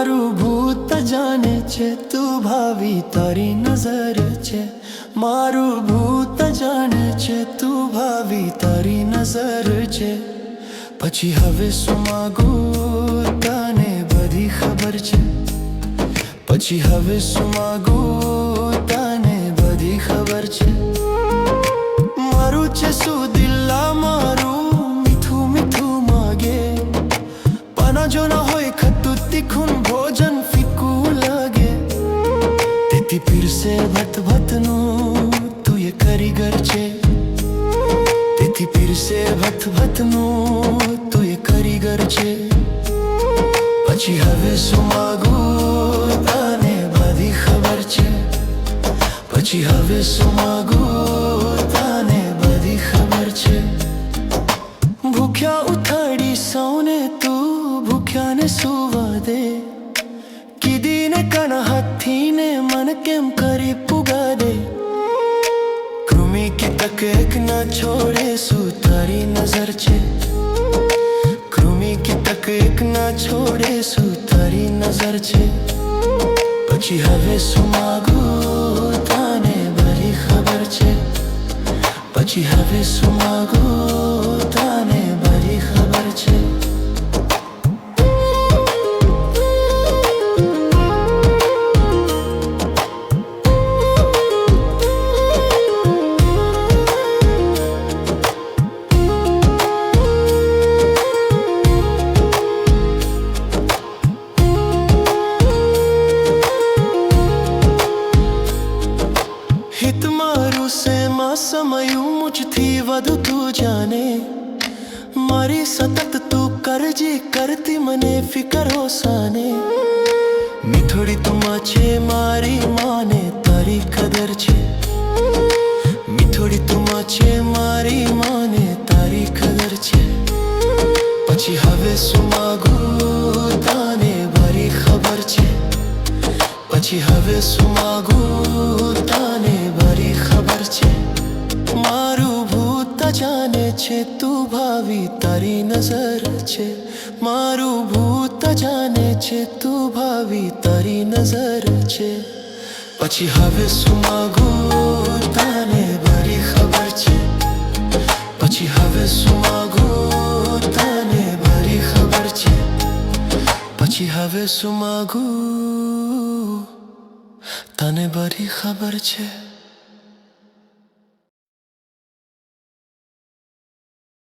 મારું ભૂત જાણે છે તું ભાવિ તારી નજર છે મારું ભૂત જાણે છે તું ભાવિ તારી નજર છે પછી હવે શું માગું તને બધી ખબર છે પછી હવે શું માગું તને બધી ખબર છે મારું છે શું દિલ્લા મારું મીઠું મીઠું માગે પાના જો ના હોય ખટ્ટું તીખું ભોજન ફીકું લાગે તેથી પીરસે ભત ભતનું તું એ કારીગર છે તેથી પીરસે ભત ભતનું તું એ કારીગર છે પછી હવે શું માગું તને બધી ખબર છે પછી હવે શું માગું તને બધી ખબર છે ભૂખ્યા ઉઠાડી સૌને તું ભૂખ્યાને સુવા દે કીધીને કાના હાથીને મન કેમ કરી પુગા દે કૃમિ કે તક એક ના છોડે શું તારી નજર છે કૃમિ કે તક એક ના છોડે શું તારી નજર છે પછી હવે શું માગું તને બધી ખબર છે પછી હવે શું માગું તને બધી ખબર છે હિત મારું શેમાં સમયું મુજથી વધુ તું જાણે મારી સતત તું કરજે કરતી મને ફિકર હોસાને મીઠોડી તું છે મારી માને તારી કદર છે મીઠોડી તું છે મારી માને તારી કદર છે પછી હવે શું માગું તને બધી ખબર છે પછી હવે શું માગું તને બધી ખબર છે મારું ભૂત જાણે છે તું ભાવિ તારી નજર છે મારું ભૂત જાણે છે તું ભાવિ તારી નજર છે પછી હવે શું માગું તને બધી ખબર છે પછી હવે શું માગું તને બધી ખબર છે પછી હવે શું માગું તને બધી ખબર છે।